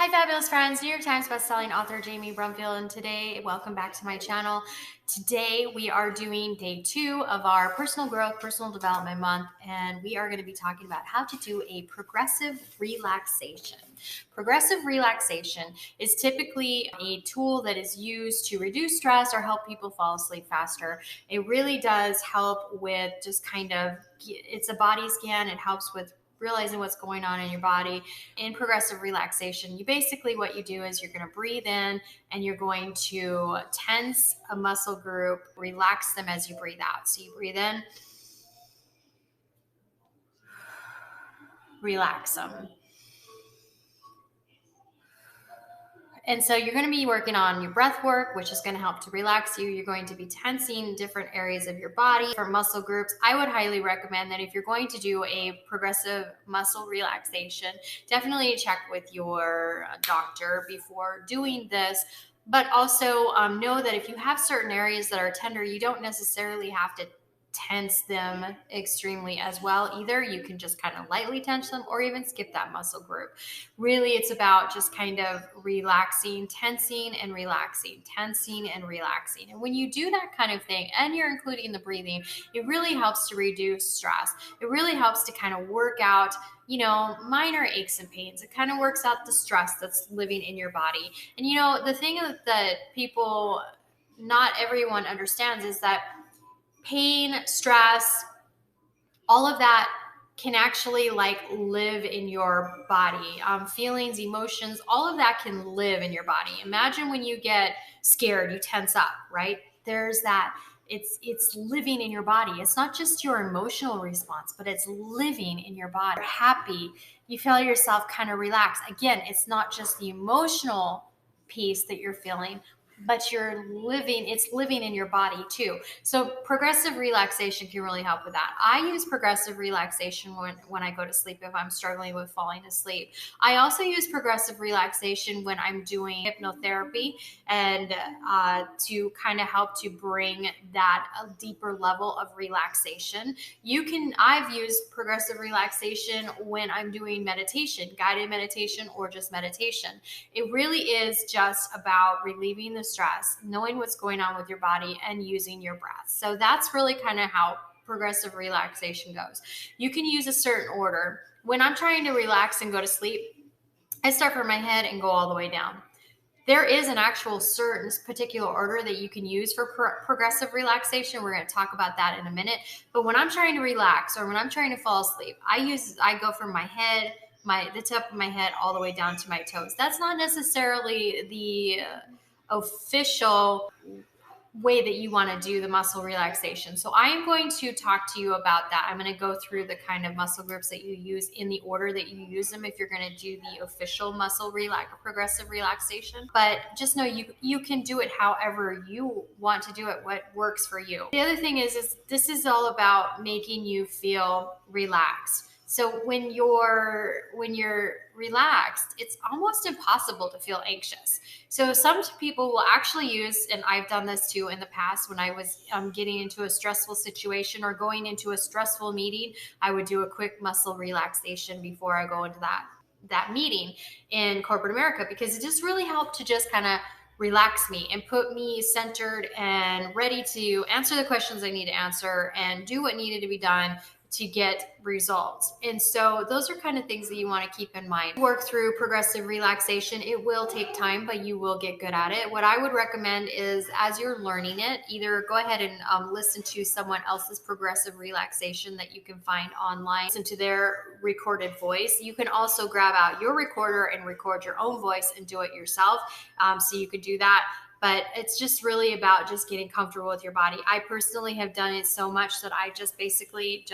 Hi, fabulous friends. New York Times bestselling author Jamie Brumfield, and today, welcome back to my channel. Today, we are doing day 2 of our personal growth, personal development month, and we are going to be talking about how to do a progressive relaxation. Progressive relaxation is typically a tool that is used to reduce stress or help people fall asleep faster. It really does help with it's a body scan. It helps with realizing what's going on in your body. In progressive relaxation, what you do is you're going to breathe in and you're going to tense a muscle group, relax them as you breathe out. So you breathe in, relax them. And so you're going to be working on your breath work, which is going to help to relax you. You're going to be tensing different areas of your body for muscle groups. I would highly recommend that if you're going to do a progressive muscle relaxation, definitely check with your doctor before doing this. But also know that if you have certain areas that are tender, you don't necessarily have to tense them extremely as well either. You can just kind of lightly tense them or even skip that muscle group. Really, it's about just kind of relaxing, tensing and relaxing, tensing and relaxing. And when you do that kind of thing and you're including the breathing, it really helps to reduce stress. It really helps to kind of work out minor aches and pains. It kind of works out the stress that's living in your body. And the thing that people, not everyone understands is that pain, stress, all of that can actually live in your body. Feelings, emotions, all of that can live in your body. Imagine when you get scared, you tense up, right? There's that. It's living in your body. It's not just your emotional response, but it's living in your body. You're happy, you feel yourself kind of relax. Again, it's not just the emotional piece that you're feeling, but it's living in your body too. So progressive relaxation can really help with that. I use progressive relaxation when I go to sleep if I'm struggling with falling asleep. I also use progressive relaxation when I'm doing hypnotherapy and to kind of help to bring that a deeper level of relaxation. I've used progressive relaxation when I'm doing meditation, guided meditation, or just meditation. It really is just about relieving the stress, knowing what's going on with your body, and using your breath. So that's really kind of how progressive relaxation goes. You can use a certain order. When I'm trying to relax and go to sleep, I start from my head and go all the way down. There is an actual certain particular order that you can use for progressive relaxation. We're going to talk about that in a minute. But when I'm trying to relax or when I'm trying to fall asleep, I go from my head, the tip of my head, all the way down to my toes. That's not necessarily the official way that you want to do the muscle relaxation. So I am going to talk to you about that. I'm going to go through the kind of muscle groups that you use in the order that you use them if you're going to do the official progressive relaxation. But just know you can do it however you want to do it, what works for you. The other thing is this is all about making you feel relaxed. So when you're relaxed, it's almost impossible to feel anxious. So some people will actually use, and I've done this too in the past when I was getting into a stressful situation or going into a stressful meeting, I would do a quick muscle relaxation before I go into that meeting in corporate America, because it just really helped to just kind of relax me and put me centered and ready to answer the questions I need to answer and do what needed to be done to get results. And so those are kind of things that you want to keep in mind. Work through progressive relaxation. It will take time, but you will get good at it. What I would recommend is, as you're learning it, either go ahead and listen to someone else's progressive relaxation that you can find online, listen to their recorded voice. You can also grab out your recorder and record your own voice and do it yourself. So you could do that. But it's just really about just getting comfortable with your body. I personally have done it so much that I just basically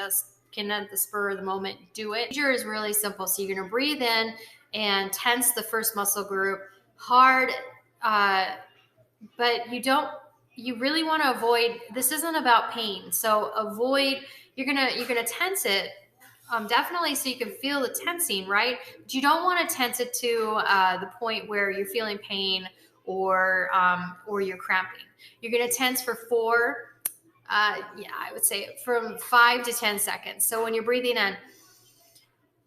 can at the spur of the moment do it. The procedure is really simple. So you're going to breathe in and tense the first muscle group hard, but you really want to avoid, this isn't about pain. So you're going to tense it. Definitely so you can feel the tensing, right? But you don't want to tense it to the point where you're feeling pain or you're cramping. You're going to tense for I would say from 5 to 10 seconds. So when you're breathing in,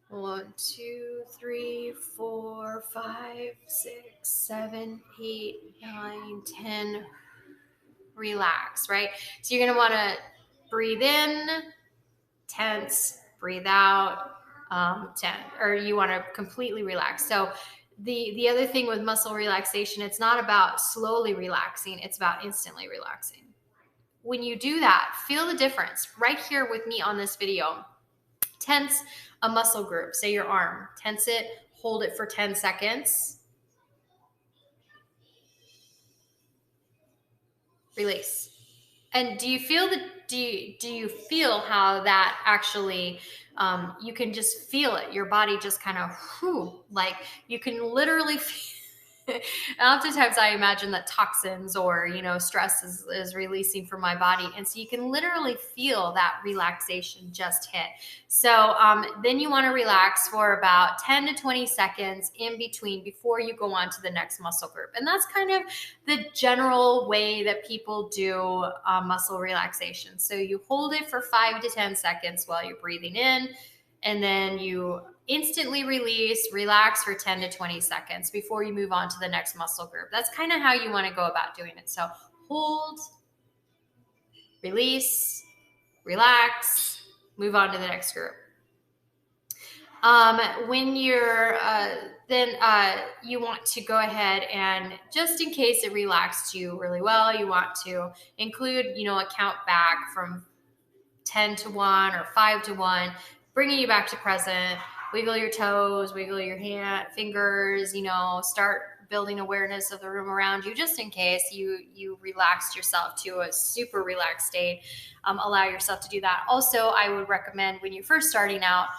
1, 2, 3, 4, 5, 6, 7, 8, 9, 10. Relax, right? So you're going to want to breathe in, tense, breathe out, or you want to completely relax. So the other thing with muscle relaxation, it's not about slowly relaxing, it's about instantly relaxing. When you do that, feel the difference right here with me on this video. Tense a muscle group, say your arm, tense it, hold it for 10 seconds. Release. And do you feel how that actually, you can just feel it. Your body just kind of, like you can literally feel. Oftentimes I imagine that toxins or, stress is releasing from my body. And so you can literally feel that relaxation just hit. So then you want to relax for about 10 to 20 seconds in between before you go on to the next muscle group. And that's kind of the general way that people do muscle relaxation. So you hold it for 5 to 10 seconds while you're breathing in, and then you instantly release, relax for 10 to 20 seconds before you move on to the next muscle group. That's kind of how you want to go about doing it. So hold, release, relax, move on to the next group. When you're, you want to go ahead and, just in case it relaxed you really well, you want to include, a count back from 10 to 1 or 5 to 1, bringing you back to present. Wiggle your toes, wiggle your fingers, start building awareness of the room around you, just in case you relaxed yourself to a super relaxed state. Allow yourself to do that. Also, I would recommend when you're first starting out,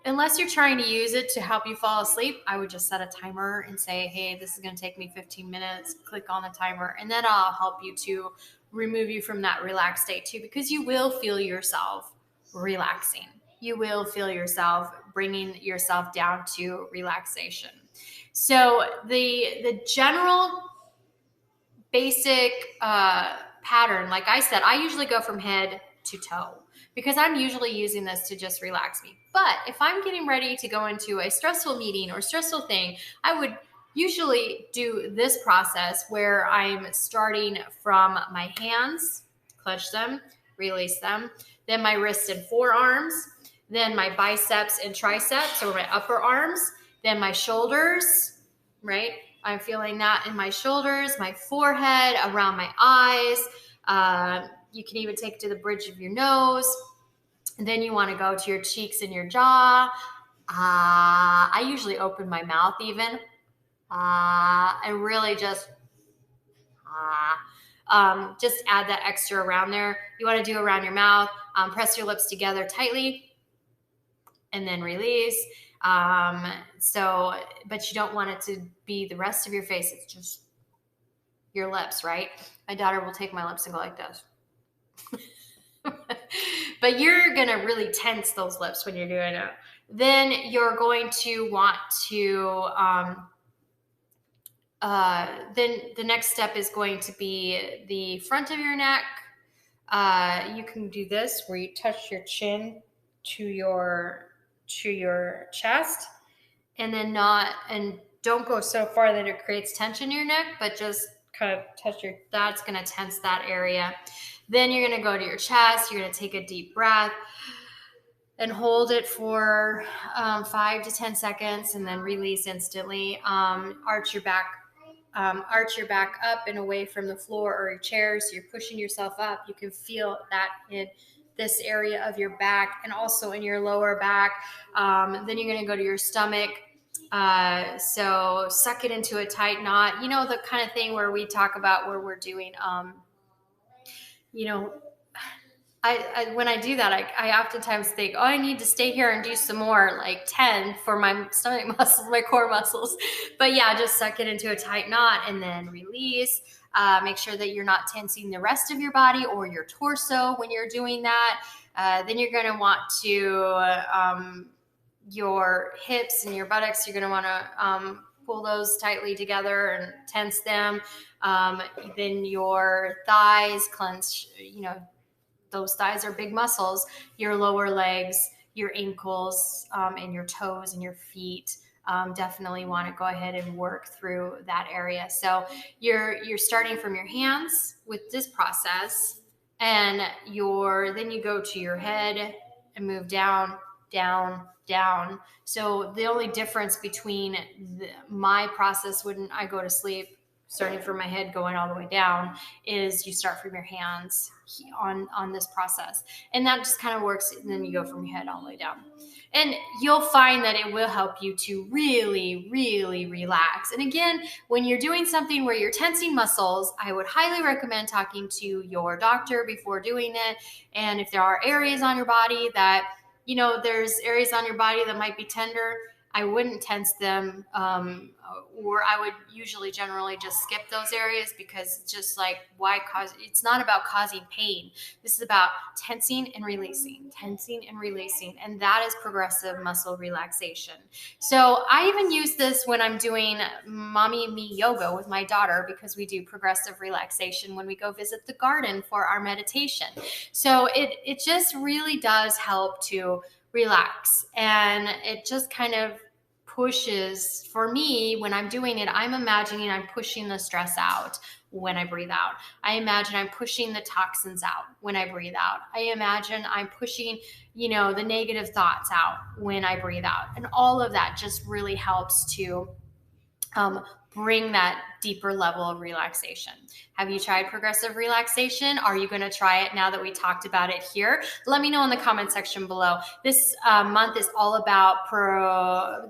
unless you're trying to use it to help you fall asleep, I would just set a timer and say, hey, this is going to take me 15 minutes. Click on the timer, and then I'll help you to remove you from that relaxed state too, because you will feel yourself relaxing. You will feel yourself bringing yourself down to relaxation. So the general basic pattern, like I said, I usually go from head to toe because I'm usually using this to just relax me. But if I'm getting ready to go into a stressful meeting or stressful thing, I would usually do this process where I'm starting from my hands, clutch them, release them, then my wrists and forearms, then my biceps and triceps, or my upper arms, then my shoulders, right? I'm feeling that in my shoulders, my forehead, around my eyes. You can even take it to the bridge of your nose. And then you want to go to your cheeks and your jaw. I usually open my mouth even. And really just add that extra around there. You want to do around your mouth. Press your lips together tightly and then release. But you don't want it to be the rest of your face. It's just your lips, right? My daughter will take my lips and go like this. But you're going to really tense those lips when you're doing it. Then you're going to want to, then the next step is going to be the front of your neck. You can do this where you touch your chin to your chest, and then don't go so far that it creates tension in your neck, but just kind of touch that's going to tense that area. Then you're going to go to your chest. You're going to take a deep breath and hold it for 5 to 10 seconds and then release instantly. Arch your back up and away from the floor or your chair, so you're pushing yourself up. You can feel that in this area of your back and also in your lower back. Then you're going to go to your stomach. So suck it into a tight knot. The kind of thing where we talk about where we're doing, when I do that, I oftentimes think, I need to stay here and do some more, like 10 for my stomach muscles, my core muscles. But yeah, just suck it into a tight knot and then release. Make sure that you're not tensing the rest of your body or your torso when you're doing that. Then you're going to want to, your hips and your buttocks, you're going to want to pull those tightly together and tense them. Then your thighs, clench, those thighs are big muscles. Your lower legs, your ankles, and your toes and your feet. definitely want to go ahead and work through that area. So you're starting from your hands with this process, and then you go to your head and move down, down, down. So the only difference between my process when I go to sleep, starting from my head going all the way down, is you start from your hands on this process, and that just kind of works. And then you go from your head all the way down, and you'll find that it will help you to really, really relax. And again, when you're doing something where you're tensing muscles, I would highly recommend talking to your doctor before doing it. And if there are areas on your body that, there's areas on your body that might be tender, I wouldn't tense them, or I would usually generally just skip those areas, because it's just like, why cause? It's not about causing pain. This is about tensing and releasing, and that is progressive muscle relaxation. So I even use this when I'm doing mommy and me yoga with my daughter, because we do progressive relaxation when we go visit the garden for our meditation. So it just really does help to relax, and it just kind of pushes, for me, when I'm doing it, I'm imagining I'm pushing the stress out when I breathe out. I imagine I'm pushing the toxins out when I breathe out. I imagine I'm pushing, the negative thoughts out when I breathe out. And all of that just really helps to bring that deeper level of relaxation. Have you tried progressive relaxation? Are you going to try it now that we talked about it here? Let me know in the comment section below. This month is all about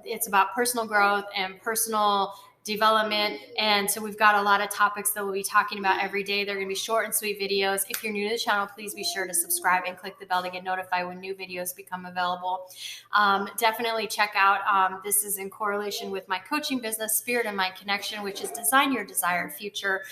it's about personal growth and personal development. And so we've got a lot of topics that we'll be talking about every day. They're going to be short and sweet videos. If you're new to the channel, please be sure to subscribe and click the bell to get notified when new videos become available. Definitely check out, this is in correlation with my coaching business, Spirit and Mind Connection, which is Design Your Desired Future.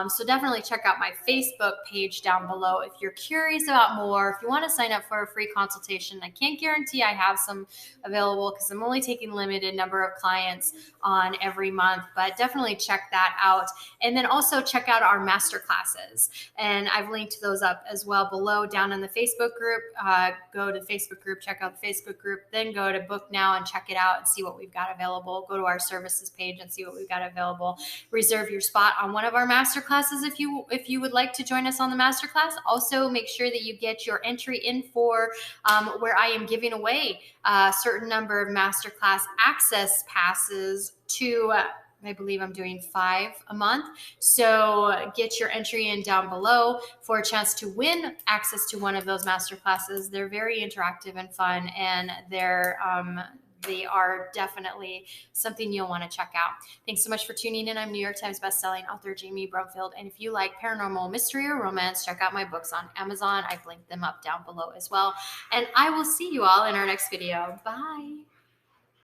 So definitely check out my Facebook page down below if you're curious about more. If you want to sign up for a free consultation, I can't guarantee I have some available, because I'm only taking limited number of clients on every month, but definitely check that out. And then also check out our master classes, and I've linked those up as well below down in the Facebook group. Go to the Facebook group, check out the Facebook group, then go to Book Now and check it out and see what we've got available. Go to our services page and see what we've got available. Reserve your spot on one of our master classes if you would like to join us on the master class. Also, make sure that you get your entry in for where I am giving away a certain number of masterclass access passes to I believe I'm doing 5 a month. So get your entry in down below for a chance to win access to one of those master classes. They're very interactive and fun, and they are definitely something you'll want to check out. Thanks so much for tuning in. I'm New York Times bestselling author Jamie Brumfield. And if you like paranormal, mystery, or romance, check out my books on Amazon. I've linked them up down below as well. And I will see you all in our next video. Bye.